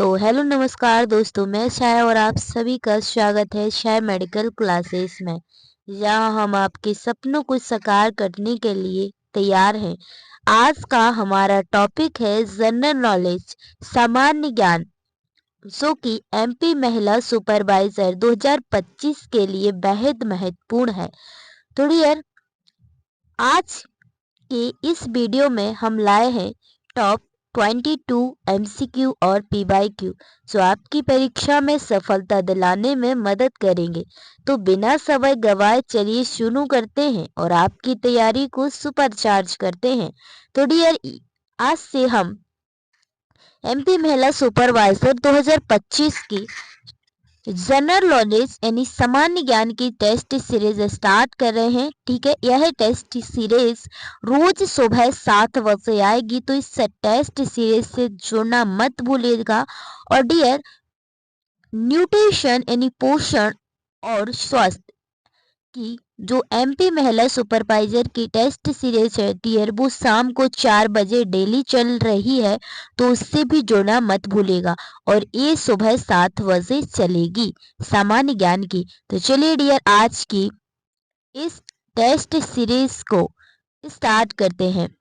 तो हेलो नमस्कार दोस्तों, मैं शाय और आप सभी का स्वागत है शाय मेडिकल क्लासेस में, जहां हम आपके सपनों को साकार करने के लिए तैयार हैं। आज का हमारा टॉपिक है जनरल नॉलेज, सामान्य ज्ञान, जो कि एमपी महिला सुपरवाइजर 2025 के लिए बेहद महत्वपूर्ण है। तो डियर, आज के इस वीडियो में हम लाए हैं टॉप 22 एमसीक्यू और पीवाईक्यू जो आपकी परीक्षा में सफलता दिलाने में मदद करेंगे। तो बिना समय गवाए चलिए शुरू करते हैं और आपकी तैयारी को सुपरचार्ज करते हैं। तो डियर, आज से हम एमपी महिला सुपरवाइजर 2025 की जनरल नॉलेज यानी सामान्य ज्ञान की टेस्ट सीरीज स्टार्ट कर रहे हैं। ठीक है, यह टेस्ट सीरीज रोज सुबह 7 बजे आएगी, तो इस टेस्ट सीरीज से जुड़ना मत भूलिएगा। और डियर, न्यूट्रिशन यानी पोषण और स्वास्थ्य की जो एमपी महिला सुपरवाइजर की टेस्ट सीरीज है डियर, वो शाम को 4 बजे डेली चल रही है, तो उससे भी जुड़ना मत भूलिएगा। और ये सुबह 7 बजे चलेगी सामान्य ज्ञान की। तो चलिए डियर, आज की इस टेस्ट सीरीज को स्टार्ट करते हैं।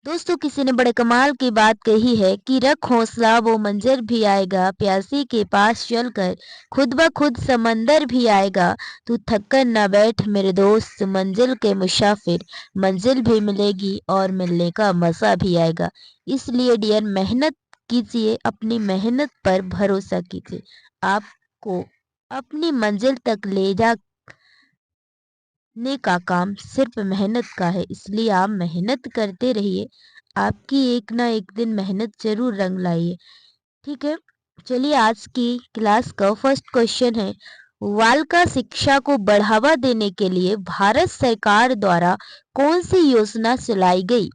दोस्तों, किसी ने बड़े कमाल की बात कही है कि रख हौसला वो मंजर भी आएगा, प्यासी के पास चलकर खुद ब खुद समंदर भी आएगा। तू थककर न बैठ मेरे दोस्त, मंजिल के मुसाफिर, मंजिल भी मिलेगी और मिलने का मजा भी आएगा। इसलिए डियर, मेहनत कीजिए, अपनी मेहनत पर भरोसा कीजिए। आपको अपनी मंजिल तक ले जाने का काम सिर्फ मेहनत का है, इसलिए आप मेहनत करते रहिए। आपकी एक ना एक दिन मेहनत जरूर रंग लाइए। ठीक है, चलिए आज की क्लास का फर्स्ट क्वेश्चन है, बालिका शिक्षा को बढ़ावा देने के लिए भारत सरकार द्वारा कौन सी योजना चलाई गई?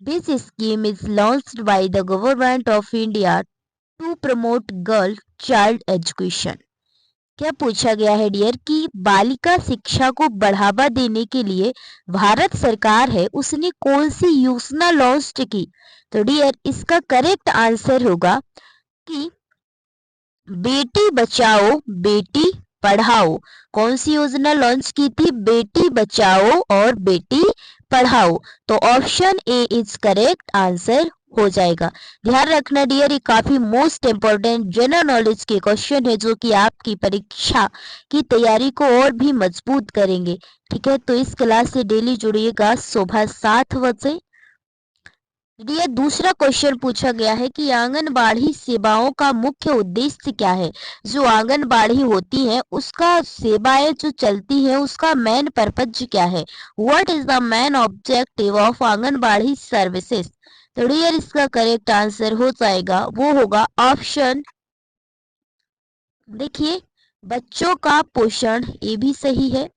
This scheme is launched by the government of India to promote girl child education. क्या पूछा गया है डियर कि बालिका शिक्षा को बढ़ावा देने के लिए भारत सरकार है उसने कौन सी योजना लॉन्च की? तो डियर, इसका करेक्ट आंसर होगा कि बेटी बचाओ बेटी पढ़ाओ। कौन सी योजना लॉन्च की थी? बेटी बचाओ और बेटी पढ़ाओ। तो option A is correct answer हो जाएगा। ध्यान रखना डियर, ये काफी मोस्ट इंपोर्टेंट जनरल नॉलेज के क्वेश्चन है जो कि आपकी परीक्षा की तैयारी को और भी मजबूत करेंगे। ठीक है, तो इस क्लास से डेली जुड़िएगा सुबह 7 बजे। डियर, दूसरा क्वेश्चन पूछा गया है कि आंगनबाड़ी सेवाओं का मुख्य उद्देश्य क्या है? जो आंगनबाड़ी होती है उसका सेवाएं जो चलती है उसका मेन पर्पज क्या है? What is the main objective of anganwadi services? तो डियर, इसका करेक्ट आंसर हो जाएगा, वो होगा ऑप्शन, देखिए, बच्चों का पोषण, ये भी सही है।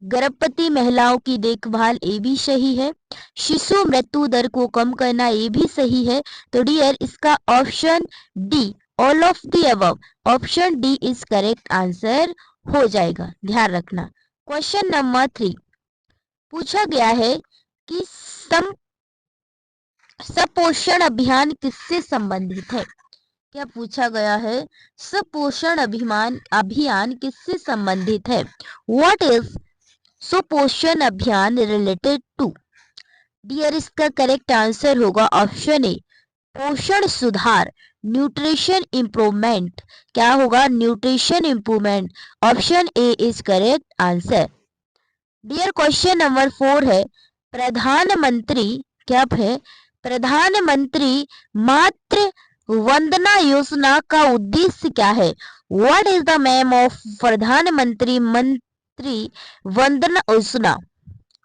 गर्भवती महिलाओं की देखभाल, ये भी सही है। शिशु मृत्यु दर को कम करना, ये भी सही है। तो डियर, इसका option D, all of the above, option D is correct answer हो जाएगा। ध्यान रखना। क्वेश्चन नंबर 3 पूछा गया है कि सपोषण अभियान किससे संबंधित है? क्या पूछा गया है? सपोषण अभियान किससे संबंधित है? What is Suposhan Abhiyan related to? Dear, इसका करेक्ट आंसर होगा ऑप्शन ए, पोषण सुधार, न्यूट्रिशन इंप्रूवमेंट। क्या होगा? Nutrition improvement. Option A is correct answer. Dear, question number 4 है, प्रधानमंत्री, क्या है? प्रधानमंत्री मातृ वंदना योजना का उद्देश्य क्या है? What is the name of प्रधानमंत्री वंदना योजना?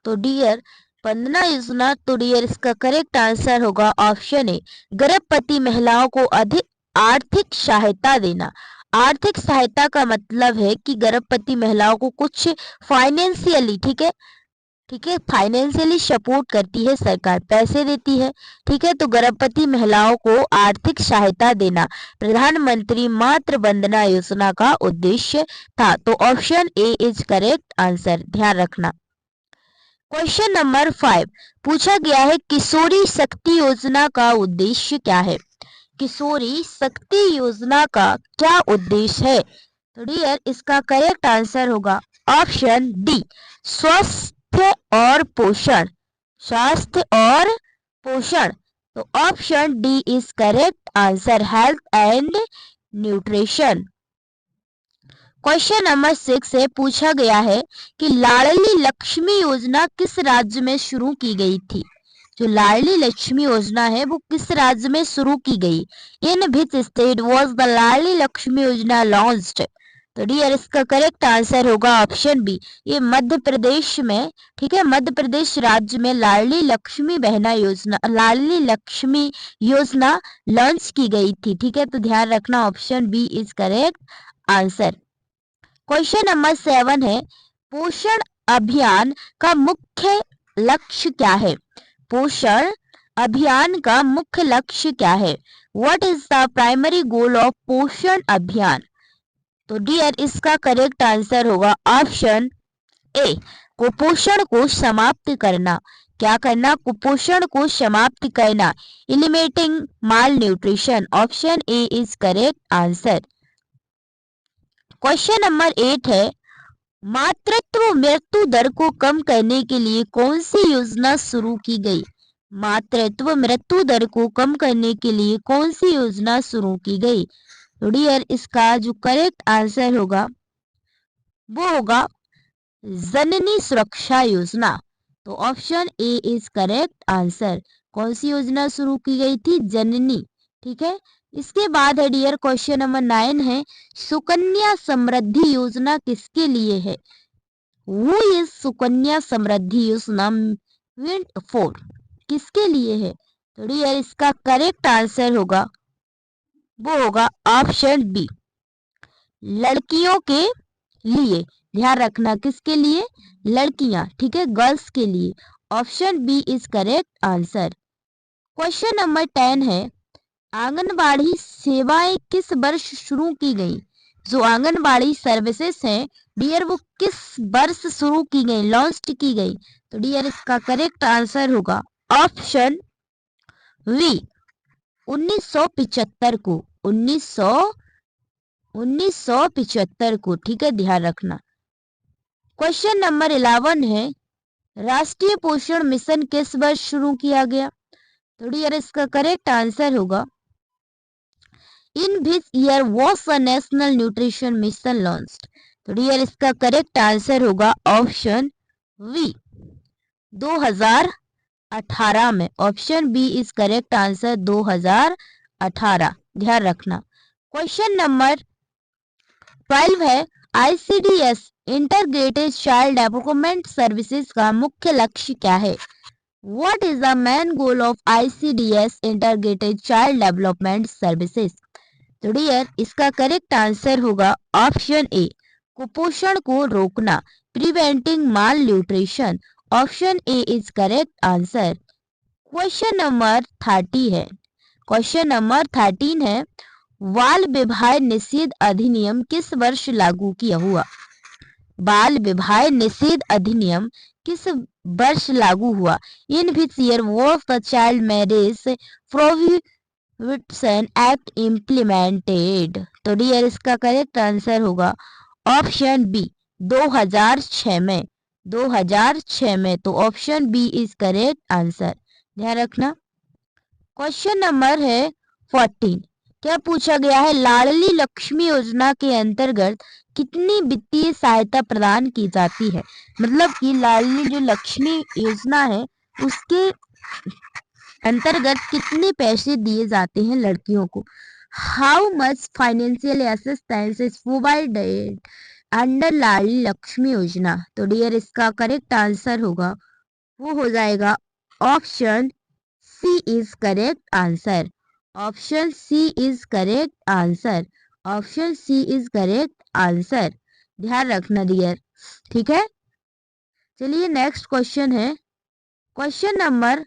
तो डियर, वंदना योजना, तो डियर इसका करेक्ट आंसर होगा ऑप्शन ए, गर्भवती महिलाओं को अधिक आर्थिक सहायता देना। आर्थिक सहायता का मतलब है कि गर्भवती महिलाओं को कुछ फाइनेंशियली, ठीक है, फाइनेंशियली सपोर्ट करती है सरकार, पैसे देती है। ठीक है, तो गर्भवती महिलाओं को आर्थिक सहायता देना प्रधानमंत्री मातृ वंदना योजना का उद्देश्य था। तो option A is correct answer. ध्यान रखना। क्वेश्चन नंबर 5 पूछा गया है, किशोरी शक्ति योजना का उद्देश्य क्या है? किशोरी शक्ति योजना का क्या उद्देश्य है? तो डियर इसका करेक्ट आंसर होगा ऑप्शन डी, स्वास्थ्य और पोषण। स्वास्थ्य और पोषण। तो option D is correct answer, health and nutrition. Question number 6 से पूछा गया है कि लाडली लक्ष्मी योजना किस राज्य में शुरू की गई थी? जो लाडली लक्ष्मी योजना है वो किस राज्य में शुरू की गई? इन विच स्टेट वाज द लाडली लक्ष्मी योजना लॉन्च्ड? तो डियर इसका करेक्ट आंसर होगा ऑप्शन बी, ये मध्य प्रदेश में, ठीक है, मध्य प्रदेश राज्य में लाडली लक्ष्मी योजना लॉन्च की गई थी, ठीक है। तो ध्यान रखना option B is correct answer. Question number 7 है, पोषण अभियान का मुख्य लक्ष्य क्या है? पोषण अभियान का मुख्य लक्ष्य क्या है? What is the primary goal of पोषण अभियान? तो डियर इसका करेक्ट आंसर होगा ऑप्शन ए, कुपोषण को समाप्त करना। क्या करना? कुपोषण को समाप्त करना, eliminating mall nutrition. Option A is correct answer. Question number 8 है, मातृत्व मृत्यु दर को कम करने के लिए कौन सी योजना शुरू की गई? मातृत्व मृत्यु दर को कम करने के लिए कौन सी योजना शुरू की गई? तो डियर इसका जो करेक्ट आंसर होगा वो होगा जननी सुरक्षा योजना। तो option A is correct answer. कौन सी योजना शुरू की गई थी? जननी, ठीक है। इसके बाद है डियर क्वेश्चन नंबर 9 है, सुकन्या समृद्धि योजना किसके लिए है? वो ये सुकन्या समृद्धि योजना फॉर किसके लिए है? तो डियर इसका करेक्ट आंसर होगा वो होगा ऑप्शन बी, लड़कियों के लिए। ध्यान रखना किसके लिए? लड़कियां, ठीक है, गर्ल्स के लिए। Option B is correct answer. Question number 10 है, आंगनबाड़ी सेवाएं किस वर्ष शुरू की गई? जो आंगनबाड़ी सर्विसेज हैं डियर वो किस वर्ष शुरू की गई, लॉन्च की गई? तो डियर इसका करेक्ट आंसर होगा ऑप्शन वी, 1975 को। 1975 को, ठीक है, ध्यान रखना। क्वेश्चन नंबर 11 है, राष्ट्रीय पोषण मिशन किस वर्ष शुरू किया गया? तो डियर इसका करेक्ट आंसर होगा in which year was the national nutrition mission launched? तो डियर इसका करेक्ट आंसर होगा ऑप्शन वी, 2018 में। Option B is correct answer, 2018। ध्यान रखना। क्वेश्चन नंबर 12 है, ICDS integrated child development services का मुख्य लक्ष्य क्या है? What is the main goal of ICDS integrated child development services? तो डियर इसका करेक्ट आंसर होगा ऑप्शन ए, कुपोषण को रोकना, preventing mall nutrition. Option A is correct answer. Question number 30 है, क्वेश्चन नंबर 13 है, बाल विवाह निषेध अधिनियम किस वर्ष लागू किया हुआ? बाल विवाह निषेध अधिनियम किस वर्ष लागू हुआ? In which year was the child marriage prohibition act implemented? तो डियर इसका करेक्ट आंसर होगा ऑप्शन बी, 2006 में। 2006 में। तो option B is correct answer. ध्यान रखना। क्वेश्चन नंबर है 14, क्या पूछा गया है, लाडली लक्ष्मी योजना के अंतर्गत कितनी वित्तीय सहायता प्रदान की जाती है? मतलब कि लाडली जो लक्ष्मी योजना है उसके अंतर्गत कितने पैसे दिए जाते हैं लड़कियों को? How much financial assistance is provided under Ladli Lakshmi Yojana? तो डियर इसका करेक्ट आंसर होगा वो हो जाएगा option C is correct answer. Option C is correct answer. Option C is correct answer. ध्यान रखना डियर, ठीक है। चलिए नेक्स्ट क्वेश्चन है, क्वेश्चन नंबर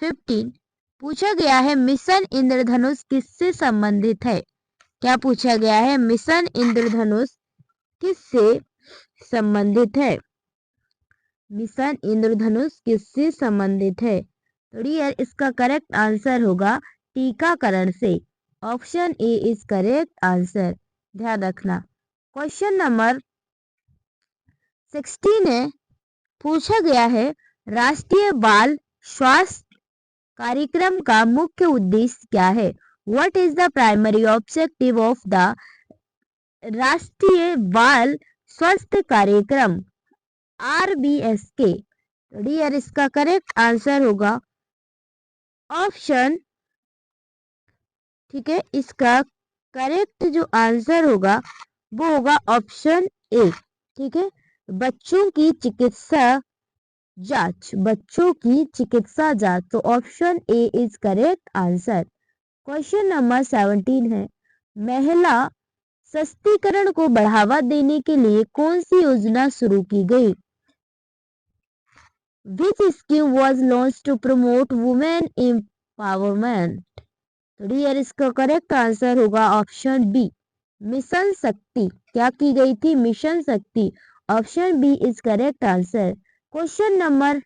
15 पूछा गया है, मिशन इंद्रधनुष किससे संबंधित है? क्या पूछा गया है? मिशन इंद्रधनुष किससे संबंधित है? मिशन इंद्रधनुष किससे संबंधित है? तो डियर इसका करेक्ट आंसर होगा टीकाकरण से। Option A is correct answer, ध्यान रखना। क्वेश्चन नंबर 16 है, पूछा गया है राष्ट्रीय बाल स्वास्थ्य कार्यक्रम का मुख्य उद्देश्य क्या है। What is the primary objective of the राष्ट्रीय बाल स्वास्थ्य कार्यक्रम RBSK। तो डियर इसका करेक्ट आंसर होगा ऑप्शन, ठीक है, इसका करेक्ट जो आंसर होगा वो होगा ऑप्शन ए। ठीक है, बच्चों की चिकित्सा जांच, बच्चों की चिकित्सा जांच। तो option A is correct answer. Question number 17 है, महिला सशक्तिकरण को बढ़ावा देने के लिए कौन सी योजना शुरू की गई। Which scheme was launched to promote women empowerment? तो डियर इसका करेक्ट आंसर होगा ऑप्शन बी, मिशन शक्ति। क्या की गई थी, mission Shakti. Option B is correct answer. Question number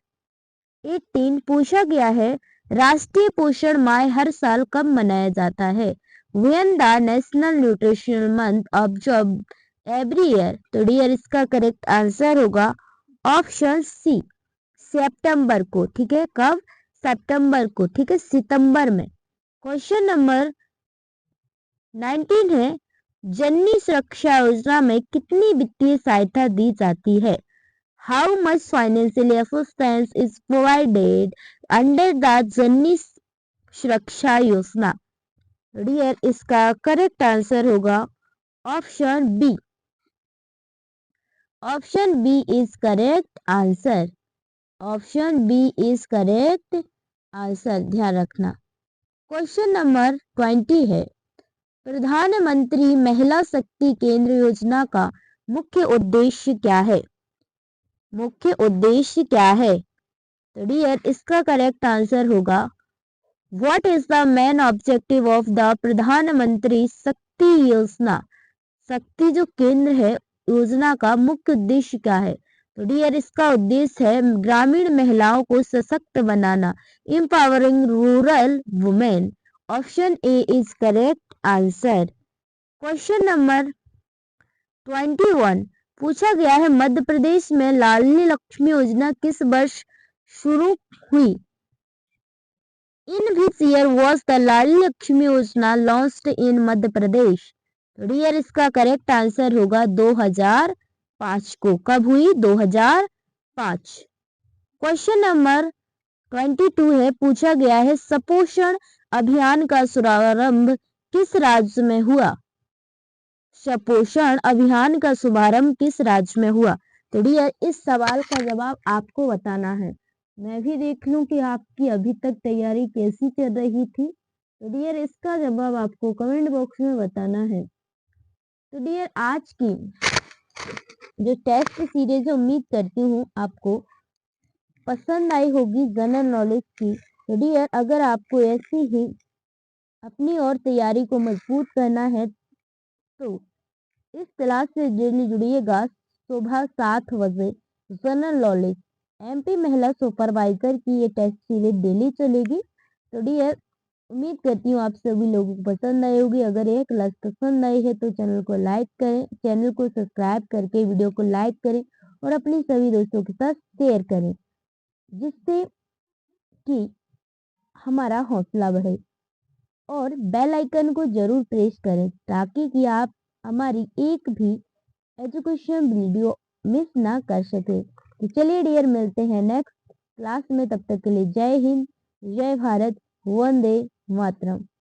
18 पूछा गया है राष्ट्रीय पोषण माह हर साल कब मनाया जाता है। When the national nutritional month observe every year. तो डियर इसका करेक्ट आंसर होगा ऑप्शन सी, सितंबर को। ठीक है, कब, सितंबर को। ठीक है, सितंबर में। क्वेश्चन नंबर 19 है, जननी सुरक्षा योजना में कितनी वित्तीय सहायता दी जाती है। How much financial assistance is provided under the Janani Suraksha Yojana. Dear इसका करेक्ट आंसर होगा option B, option B is correct answer. Option B is correct answer, ध्यान रखना। क्वेश्चन नंबर 20 है, प्रधानमंत्री महिला शक्ति केंद्र योजना का मुख्य उद्देश्य क्या है। मुख्य उद्देश्य क्या है। तो डियर इसका करेक्ट आंसर होगा what is the main objective of the प्रधानमंत्री शक्ति योजना। शक्ति जो केंद्र है योजना का मुख्य उद्देश्य क्या है। तो डियर इसका उद्देश्य है ग्रामीण महिलाओं को सशक्त बनाना, empowering rural women. Option A is correct answer. Question number 21 पूछा गया है मध्य प्रदेश में लाडली लक्ष्मी योजना किस वर्ष शुरू हुई। इन विच ईयर वाज द लाडली लक्ष्मी योजना लॉन्च्ड इन मध्य प्रदेश। तो डियर इसका करेक्ट आंसर होगा 2005 को। कब हुई, 2005। क्वेश्चन नंबर 22 है, पूछा गया है सुपोषण अभियान का शुभारंभ किस राज्य में हुआ। सुपोषण अभियान का शुभारंभ किस राज्य में हुआ। तो डियर इस सवाल का जवाब आपको बताना है। मैं भी देख लूं कि आपकी अभी तक तैयारी कैसी चल रही थी। तो डियर इसका जवाब आपको कमेंट बॉक्स में बताना है। तो डियर आज की जो टेस्ट सीरीज है उम्मीद करती हूँ आपको पसंद आई होगी जनरल नॉलेज की। तो डियर अगर आपको ऐसी ही अपनी और तैयारी को मजबूत करना है तो इस क्लास से डेली जुड़िएगा सुबह 7 बजे। जनरल नॉलेज MP महिला सुपरवाइजर की ये टेस्ट सीरीज डेली चलेगी। तो डियर उम्मीद करती हूँ आप सभी लोगों को पसंद आई होगी। अगर ये क्लास पसंद आई है तो चैनल को लाइक करें, चैनल को सब्सक्राइब करके वीडियो को लाइक करें और अपने सभी दोस्तों के साथ शेयर करें, जिससे कि हमारा हौसला बढ़े। और बेल आइकन को जरूर प्रेस करें ताकि कि आप हमारी एक भी एजुकेशन वीडियो मिस ना कर सके। तो चलिए डियर मिलते हैं नेक्स्ट क्लास में, तब तक के लिए जय हिंद, जय भारत, वंदे मातरम।